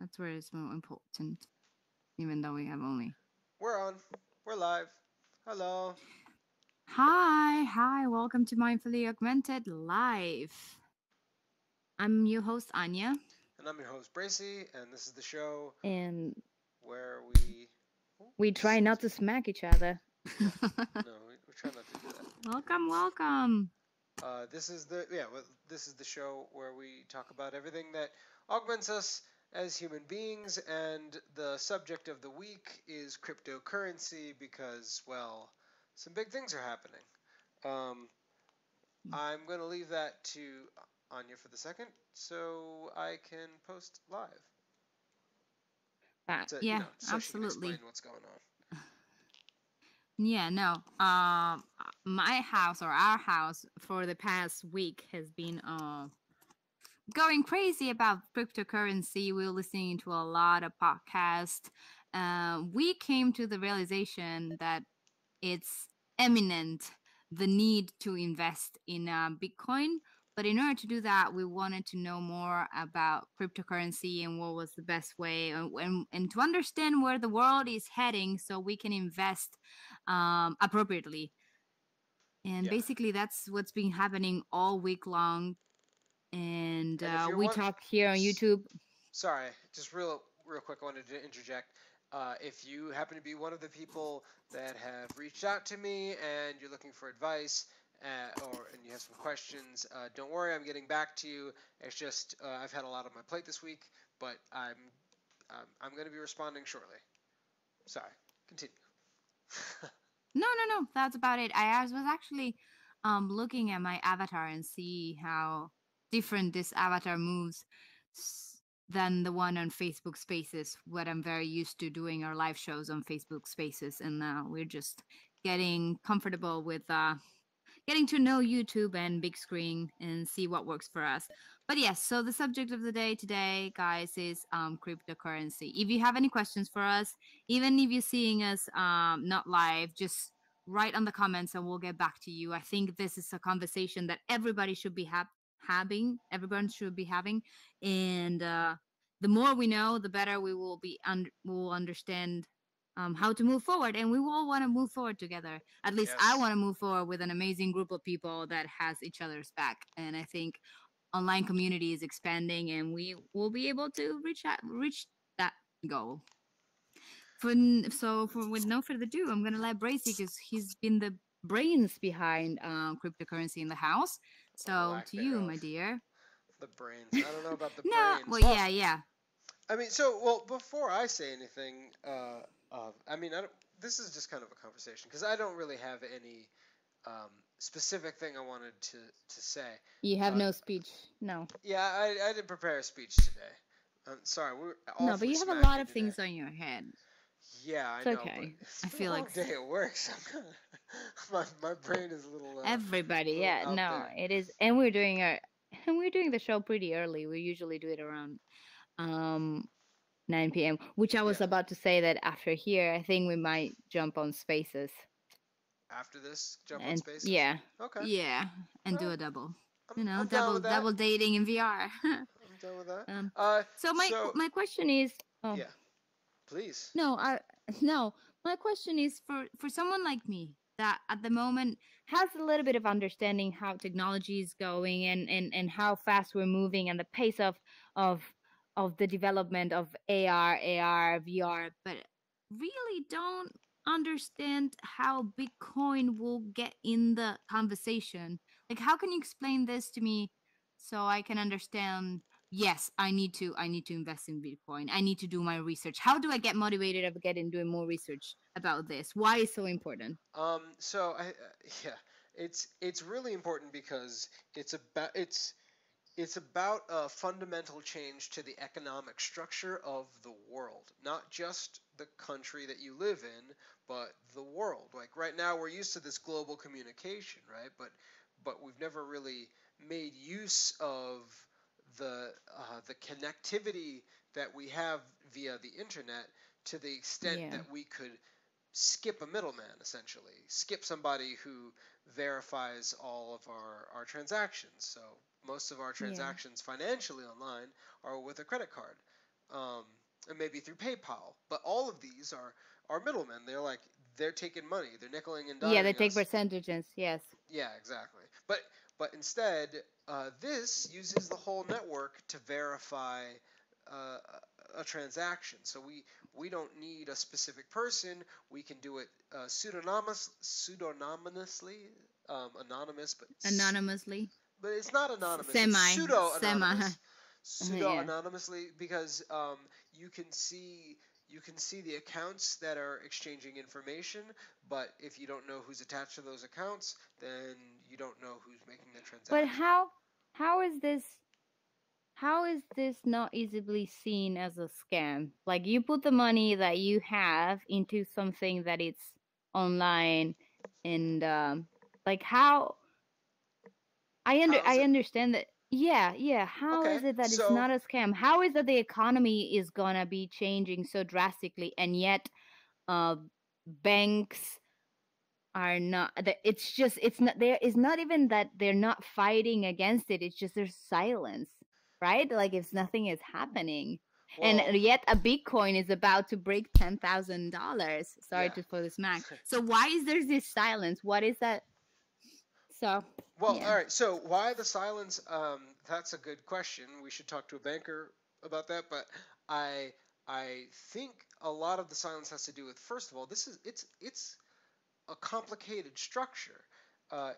That's where it's more important, even though we have only. We're on. We're live. Hello. Hi, welcome to Mindfully Augmented Live. I'm your host, Anya. And I'm your host, Bracy, and this is the show And where we. Oh, we try not to smack each other. yeah. No, we try not to do that. Welcome. This is the show where we talk about everything that augments us as human beings, and the subject of the week is cryptocurrency because, well, some big things are happening. Um, I'm going to leave that to Anya for the second, so I can post live. Yeah, So she can explain absolutely. what's going on. Yeah, no. My house or our house for the past week has been going crazy about cryptocurrency. We're listening to a lot of podcasts. We came to the realization that it's eminent the need to invest in Bitcoin. But in order to do that, we wanted to know more about cryptocurrency and what was the best way, and to understand where the world is heading, so we can invest appropriately. And Yeah. basically, that's what's been happening all week long. And And if you're we one, talk here on YouTube. sorry, just real quick, I wanted to interject. If you happen to be one of the people that have reached out to me and you're looking for advice, and you have some questions, don't worry, I'm getting back to you. It's just I've had a lot on my plate this week, but I'm going to be responding shortly. Sorry, continue. No. That's about it. I was actually looking at my avatar and see how different this avatar moves than the one on Facebook Spaces. What I'm very used to doing our live shows on Facebook Spaces, and we're just getting comfortable with getting to know YouTube and big screen and see what works for us. But yes, so the subject of the day today, guys, is cryptocurrency. If you have any questions for us, even if you're seeing us not live, just write on the comments and we'll get back to you. I think this is a conversation that everybody should be having. Everyone should be having, and the more we know, the better we will be. We will understand how to move forward, and we all want to move forward together. At least I Yes. want to move forward with an amazing group of people that has each other's back, and I think online community is expanding, and we will be able to reach that goal. For with no further ado, I'm gonna let Bracy, because he's been the brains behind cryptocurrency in the house. Or So lack to you, my thereof. dear. The brains. I don't know about the No, brains. well, Well, yeah. I mean, so well before I say anything, I mean, this is just kind of a conversation because I don't really have any specific thing I wanted to say. You have Uh, no speech. No. yeah, I didn't prepare a speech today. Sorry, we're No, but awfully you have a lot smacky of today. things on your head. Yeah, I It's know, but okay. it's I been a feel long like day at work, so I'm kind of my brain is everybody. a little Yeah, out no, there. it is, and we're doing the show pretty early. We usually do it around um 9 p.m., which I was Yeah. about to say that after here, I think we might jump on Spaces After this, jump on and Spaces. yeah, Okay. yeah, and do Well, a double. I'm down Double with that. double dating in VR. I'm done with that. um, Uh, so so my question is, oh yeah, please. no, I no, my question is for someone like me that at the moment has a little bit of understanding how technology is going, and how fast we're moving, and the pace of of the development of AR, VR, but really don't understand how Bitcoin will get in the conversation. Like, how can you explain this to me so I can understand? Yes, I need to invest in Bitcoin. I need to do my research. How do I get motivated of getting doing more research about this? Why is so important? So yeah, it's really important because it's about a fundamental change to the economic structure of the world, not just the country that you live in, but the world. Like right now, we're used to this global communication, right? But we've never really made use of the connectivity that we have via the internet to the extent Yeah. that we could skip a middleman, essentially skip somebody who verifies all of our transactions. So most of our Yeah. transactions financially online are with a credit card. um, and maybe through PayPal. But all of these are middlemen. They're taking money. They're nickeling and Yeah, they diming take us. percentages. Yes. Yeah, exactly. But instead, this uses the whole network to verify uh, a transaction. So we don't need a specific person. We can do it pseudonymously, anonymous, Anonymously. but it's not anonymous. It's Semi. pseudo Yeah. anonymously because you can see the accounts that are exchanging information, but if you don't know who's attached to those accounts, then you don't know who's making the But transaction. how is this how is this not easily seen as a scam? Like you put the money that you have into something that it's online, and like how How is I it? understand that. Yeah, yeah. How Okay, is it that it's so not a scam? How is that the economy is gonna be changing so drastically, and yet uh banks are not it's just it's not there is not even that they're not fighting against it, it's just there's silence, right? Like if nothing is happening, and well, yet a bitcoin is about to break $10,000. Sorry yeah. to for the smack. So why is there this silence? What is that? So Well, yeah. all right. So why the silence? That's a good question. We should talk to a banker about that. But I I think a lot of the silence has to do with, first of all, this is it's a complicated structure.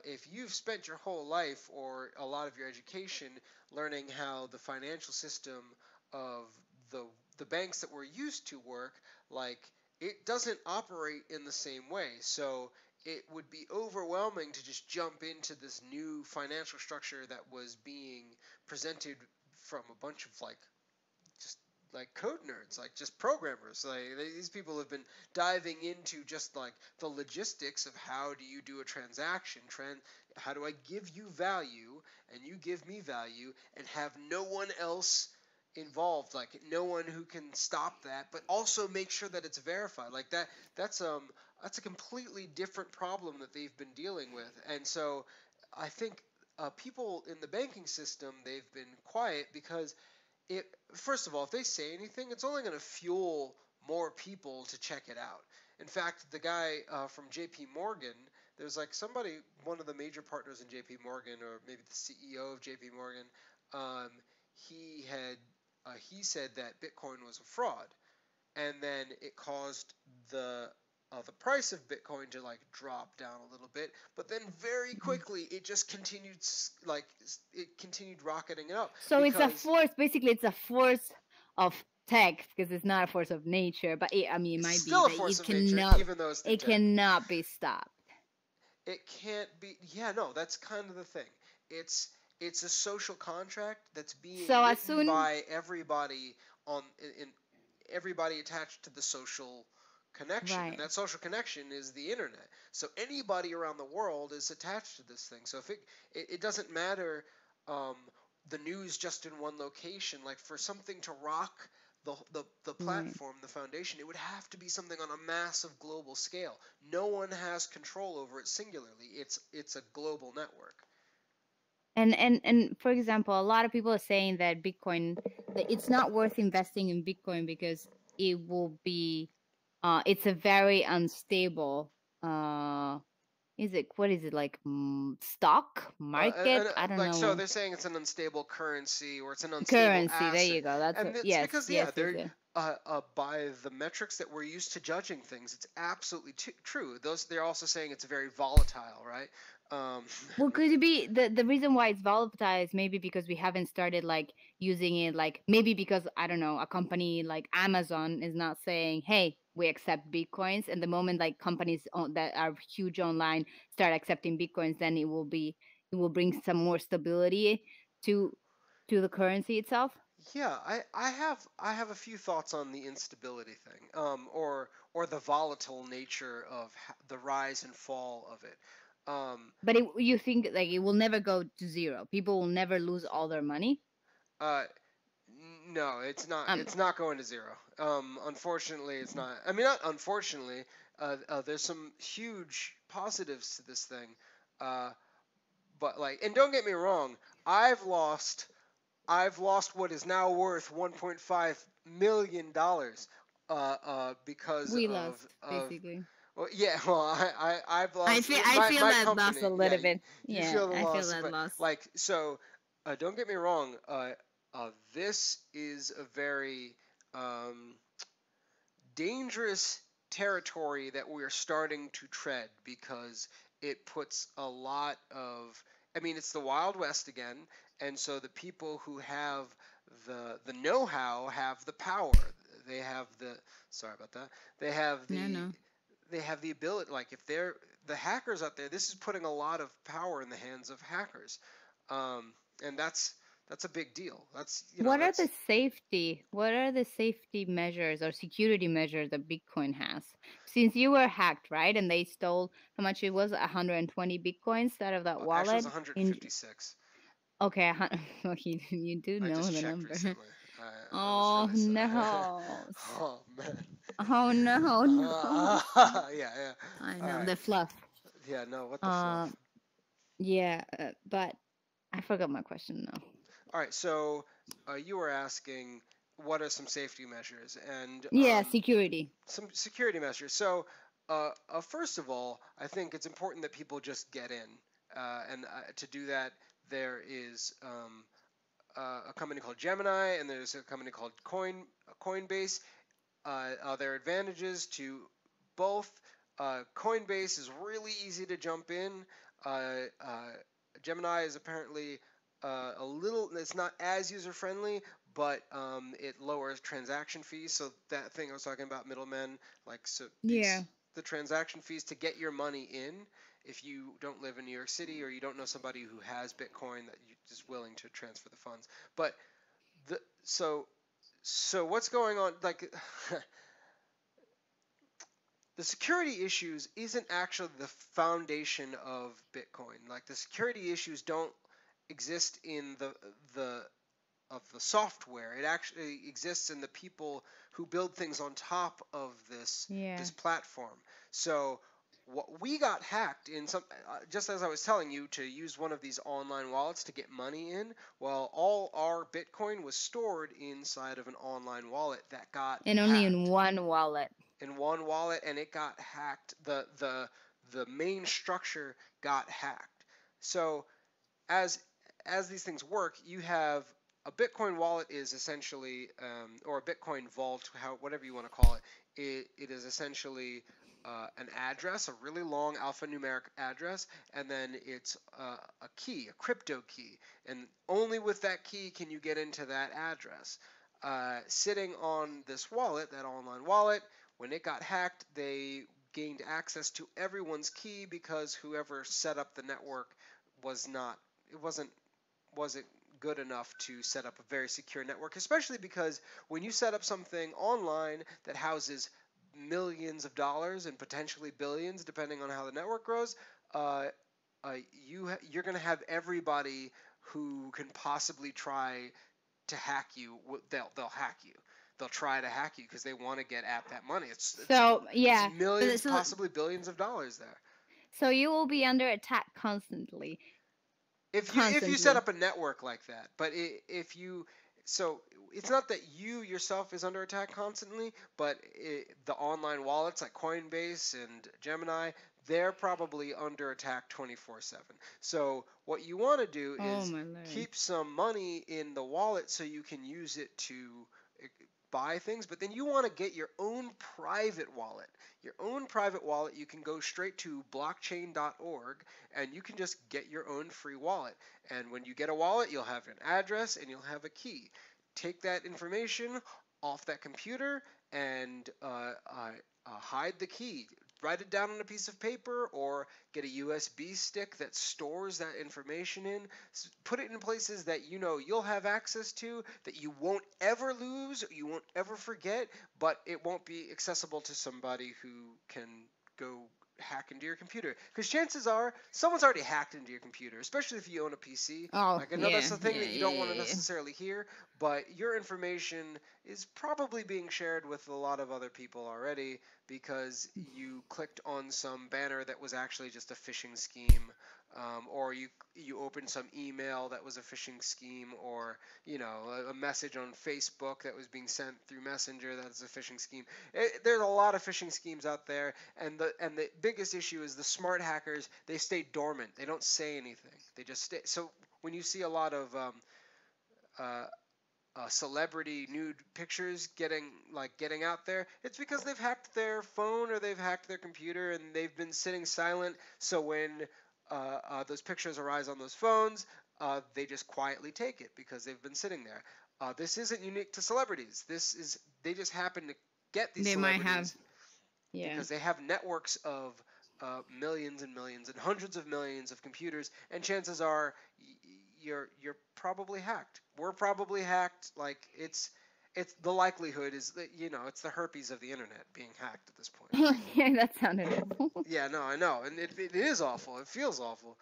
If you've spent your whole life or a lot of your education learning how the financial system of the the banks that we're used to work, like, it doesn't operate in the same way. So it would be overwhelming to just jump into this new financial structure that was being presented from a bunch of just like code nerds, like just programmers. These people have been diving into just like the logistics of how do you do a transaction, how do I give you value and you give me value and have no one else involved, like no one who can stop that, but also make sure that it's verified. Like that's um that's a completely different problem that they've been dealing with. And so I think people in the banking system, they've been quiet because it first of all, if they say anything, it's only going to fuel more people to check it out. In fact, the guy from J.P. Morgan, there's like somebody, one of the major partners in J.P. Morgan, or maybe the CEO of J.P. Morgan, um, he said that Bitcoin was a fraud, and then it caused the price of Bitcoin to like drop down a little bit, but then very quickly it just continued, like it continued rocketing it up So it's a because force, basically it's a force of tech, because it's not a force of nature, but I mean it it's might be still a that force of nature, even though it's through it tech. cannot be stopped. It can't be. Yeah, no, that's kind of the thing. It's it's a social contract that's being So as written soon by everybody in everybody attached to the social connection, and right. that social connection is the internet. So anybody around the world is attached to this thing. So if it doesn't matter, um, the news just in one location. Like for something to rock the Right. platform, the foundation, it would have to be something on a massive global scale. No one has control over it singularly. It's a global network. And for example, a lot of people are saying that Bitcoin, that it's not worth investing in Bitcoin because it will be it's a very unstable is it what is it like stock market? I don't Like, so know. they're saying it's an unstable currency or it's an unstable Currency, there asset, you go. That's and what, it's yes, because, yes, yeah, yes, they're yes. by the metrics that we're used to judging things, it's absolutely true. Those, they're also saying it's very volatile, right? Um, Well, could it be the reason why it's volatile is maybe because we haven't started like using it, like maybe because I don't know, a company like Amazon is not saying, "Hey, we accept bitcoins," and the moment like companies that are huge online start accepting bitcoins, then it will bring some more stability to the currency itself. yeah, I have a few thoughts on the instability thing, or the volatile nature of the rise and fall of it. Um, But you think like it will never go to zero? People will never lose all their money? uh, No, it's not. Um, It's not going to zero. Unfortunately, it's not. I mean, not unfortunately. There's some huge positives to this thing, uh, but like, and don't get me wrong, I've lost I've lost what is now worth $1.5 million because We of lost, of basically. well, yeah. Well, I've lost I feel my that loss company. a Yeah, little bit. you Yeah, feel the I feel loss, that but loss. like so. Don't get me wrong. This is a very um, dangerous territory that we're starting to tread because it puts a lot of. I mean, it's the Wild West again, and so the people who have the know-how have the power. They have the sorry about that. They have No, the no. they have the ability. Like if they're the hackers out there, this is putting a lot of power in the hands of hackers, and that's a big deal. That's that's What are the safety measures or security measures that Bitcoin has? Since you were hacked, right? And they stole how much it was, 120 Bitcoins out of that actually it was wallet. In 156. okay, okay, you do I know just the checked number. recently. I was Oh really sad. no. Oh man. Oh no, no. Yeah, yeah. I All know right. the fluff. Yeah, no, what the Um, fluff? yeah, but I forgot my question now. All right, so you were asking what are some safety measures and Yeah, security. some security measures. So, first of all, I think it's important that people just get in, and to do that, there is a company called Gemini, and there's a company called Coinbase. There are advantages to both. Coinbase is really easy to jump in. Gemini is apparently a little. It's not as user friendly, but it lowers transaction fees. So that thing I was talking about, middlemen, like so Yeah. these the transaction fees to get your money in. If you don't live in New York City or you don't know somebody who has Bitcoin that is willing to transfer the funds, but the so what's going on? Like the security issues isn't actually the foundation of Bitcoin. Like the security issues don't exist in the of the software. It actually exists in the people who build things on top of Yeah. this platform. So what we got hacked in some just as I was telling you to use one of these online wallets to get money in, well all our Bitcoin was stored inside of an online wallet that got And only in hacked one wallet. in one wallet and it got hacked. The main structure got hacked. So as as these things work, you have a Bitcoin wallet is essentially or a Bitcoin vault, whatever you want to call it. It is essentially an address, a really long alphanumeric address, and then it's a key, a crypto key, and only with that key can you get into that address. Sitting on this wallet, that online wallet, when it got hacked, they gained access to everyone's key because whoever set up the network was not it wasn't good enough to set up a very secure network, especially because when you set up something online that houses millions of dollars and potentially billions, depending on how the network grows, uh, uh, you're going to have everybody who can possibly try to hack you. They'll hack you. They'll try to hack you because they want to get at that money. So It's yeah, millions, possibly billions of dollars there. so you will be under attack constantly, If you set constantly. up a network like that, but if you so it's not that you yourself is under attack constantly, but the online wallets like Coinbase and Gemini, they're probably under attack 24/7. So what you want to do Oh is my lord. keep some money in the wallet so you can use it to buy things, but then you want to get your own private wallet. Your own private wallet, you can go straight to blockchain.org and you can just get your own free wallet. And when you get a wallet, you'll have an address and you'll have a key. Take that information off that computer and hide the key. Write it down on a piece of paper or get a USB stick that stores that information in. Put it in places that you know you'll have access to, that you won't ever lose, you won't ever forget, but it won't be accessible to somebody who can go hack into your computer. Because chances are someone's already hacked into your computer, especially if you own a PC. Oh Like I know yeah, that's the thing yeah, that you yeah, don't want to yeah, yeah. necessarily hear, but your information is probably being shared with a lot of other people already because you clicked on some banner that was actually just a phishing scheme or you open some email that was a phishing scheme, or a message on Facebook that was being sent through Messenger that's a phishing scheme. There's a lot of phishing schemes out there, and the biggest issue is the smart hackers. They stay dormant. They don't say anything. They just stay. So when you see a lot of uh, celebrity nude pictures getting out there, it's because they've hacked their phone or they've hacked their computer and they've been sitting silent. So when those pictures arise on those phones, they just quietly take it because they've been sitting there. This isn't unique to celebrities. They just happen to get these They might have, celebrities yeah. because they have networks of millions and millions and hundreds of millions of computers, and chances are you're probably hacked. We're probably hacked. Like it's the likelihood is that it's the herpes of the internet being hacked at this point. Yeah, that sounded awful. Yeah, no, I know, and it is awful. It feels awful.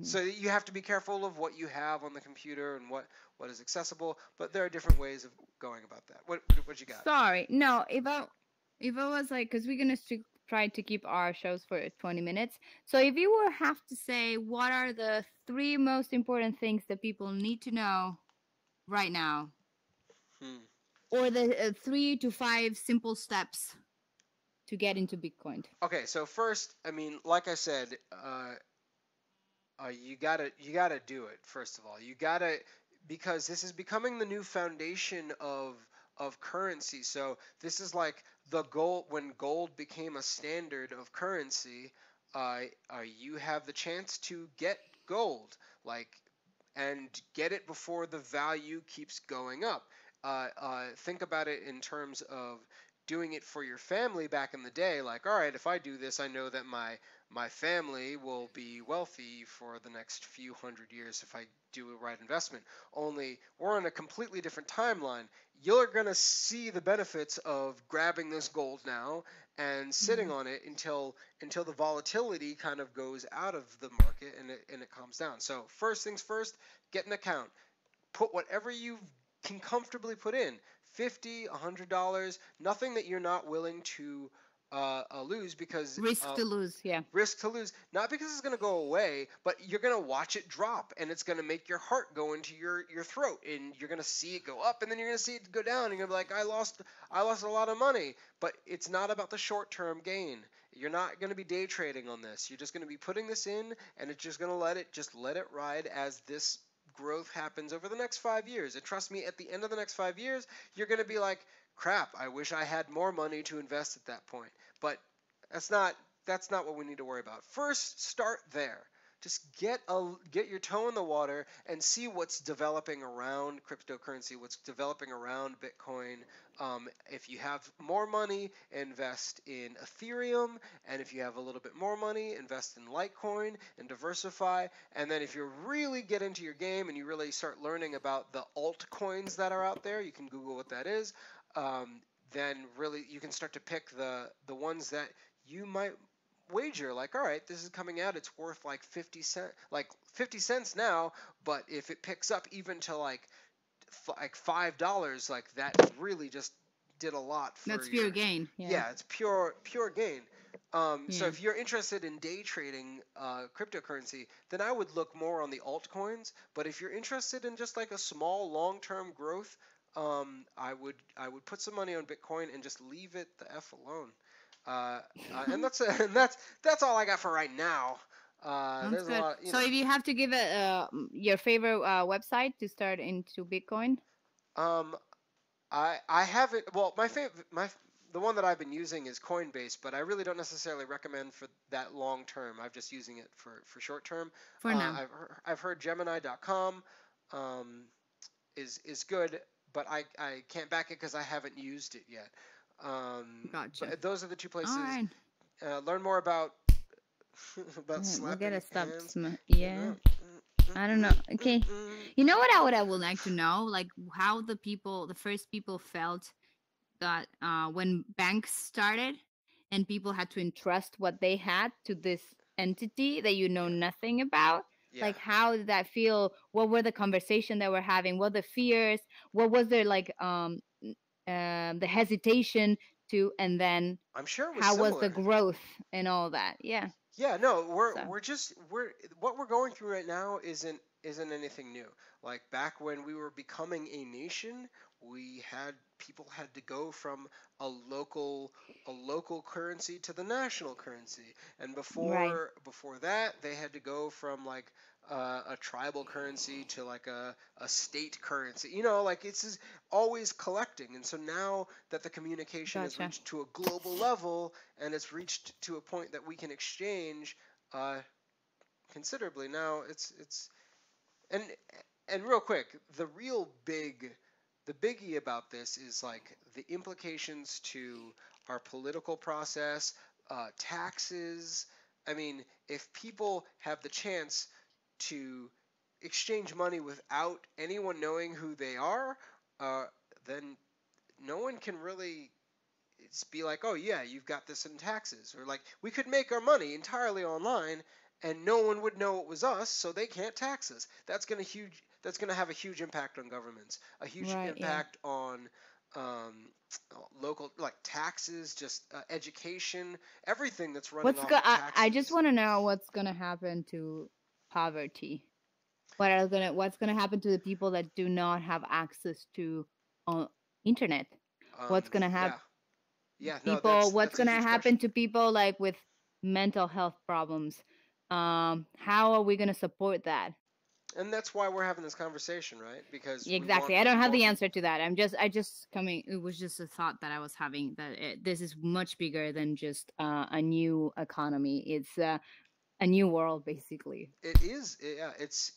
So you have to be careful of what you have on the computer and what is accessible. But there are different ways of going about that. What you got? Sorry, no. If I was like, because we're gonna try to keep our shows for 20 minutes. So if you were have to say, what are the 3 most important things that people need to know right now, Hmm. or the 3 to 5 simple steps to get into Bitcoin? Okay, so first, I mean, like I said, you gotta do it. First of all, you gotta, because this is becoming the new foundation of currency. So this is like the gold when gold became a standard of currency. You have the chance to get gold, like, and get it before the value keeps going up. Think about it in terms of doing it for your family back in the day. Like, all right, if I do this, I know that my family will be wealthy for the next few hundred years if I do a right investment. Only we're on a completely different timeline. You're going to see the benefits of grabbing this gold now and sitting on it until the volatility kind of goes out of the market and it calms down. So first things first, get an account. Put whatever you can comfortably put in. 50, $100, nothing that you're not willing to lose, because Risk to lose, yeah. risk to lose, not because it's going to go away, but you're going to watch it drop, and it's going to make your heart go into your throat, and you're going to see it go up, and then you're going to see it go down, and you're going to be like, I lost a lot of money. But it's not about the short-term gain. You're not going to be day trading on this. You're just going to be putting this in, and it's just going to let it ride as this growth happens over the next 5 years. And trust me, at the end of the next 5 years, you're going to be like, crap, I wish I had more money to invest at that point. But that's not what we need to worry about. First, start there. Just get your toe in the water and see what's developing around cryptocurrency, what's developing around Bitcoin. If you have more money, invest in Ethereum, and if you have a little bit more money, invest in Litecoin and diversify. And then if you really get into your game and you really start learning about the altcoins that are out there, you can Google what that is. Then really you can start to pick the ones that you might wager. Like, all right, this is coming out, it's worth like 50 cents now, but if it picks up even to like $5, like that really just did a lot for That's pure your. gain, Yeah, it's pure gain. So yeah. if you're interested in day trading cryptocurrency, then I would look more on the altcoins. But if you're interested in just like a small long-term growth, I would put some money on Bitcoin and just leave it the f alone. And that's all I got for right now. Sounds There's a good. lot, So if you have to give it your favorite website to start into Bitcoin? Um, I haven't. Well, my favorite, the one that I've been using is Coinbase, but I really don't necessarily recommend for that long term. I'm just using it for short term. For now. I've heard Gemini.com um, is good, but I can't back it because I haven't used it yet. Gotcha. But those are the two All places. right. Learn more about about We gotta slapping stop. hands. Yeah. I don't know. Okay. You know what I would like to know? Like how the first people felt that when banks started and people had to entrust what they had to this entity that you know Yeah. nothing about. Yeah. Like how did that feel? What were the conversation they were having? What the fears? What was their like the hesitation to, and then I'm sure it was how was the similar. growth and all that? Yeah. Yeah, no, So we're what we're going through right now isn't anything new. Like back when we were becoming a nation, we had people had to go from a local a local currency to the national currency, and right, before that, they had to go from like a tribal currency to like a state currency. You know, like it's just always collecting, and so now that the communication has gotcha. reached to a global level and it's reached to a point that we can exchange uh, considerably. Now it's and and real quick, the biggie about this is like the implications to our political process, taxes. I mean, if people have the chance to exchange money without anyone knowing who they are, uh, then no one can really be like, oh yeah, you've got this in taxes, or like we could make our money entirely online, and no one would know it was us, so they can't tax us. That's gonna have a huge impact on governments, a huge Right, yeah. impact on um, local like taxes, just education, everything that's running off of I just taxes. want to know what's gonna happen to poverty. What's gonna happen to the people that do not have access to uh, internet? What's gonna happen Yeah, yeah, no, what's that's a gonna huge happen question. to people like with mental health problems? How are we gonna support that? And that's why we're having this conversation, right? Because we Exactly. want I don't have people. the answer to that. I just coming. It was just a thought that I was having that this is much bigger than just a new economy. It's a new world, basically. It is, yeah. It's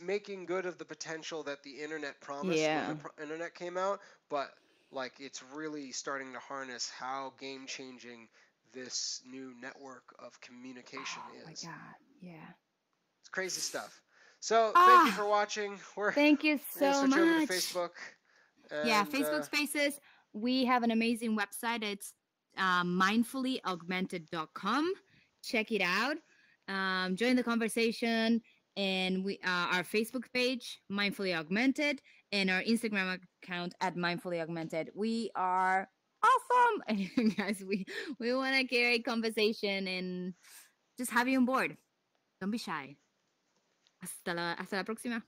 making good of the potential that the internet promised when the Yeah. internet came out, but like it's really starting to harness how game changing this new network of communication Oh my is. god. Yeah. It's crazy stuff. So thank you Ah, for watching. thank you We're gonna so switch over to much. Facebook, Yeah, and Facebook Spaces. We have an amazing website. It's mindfullyaugmented.com. Check it out. Join the conversation. And our Facebook page, Mindfully Augmented, and our Instagram account at Mindfully Augmented. We are awesome, and guys, we want to carry conversation and just have you on board. Don't be shy. Hasta la próxima.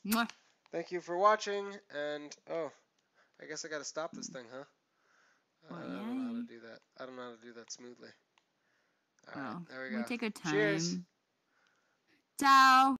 Mwah. thank you for watching. And oh, I guess I gotta stop this thing, huh? Well, I don't know how to yay. do that. I don't know how to do that smoothly. All right, Well, there we we go. take our Cheers. time. Ciao.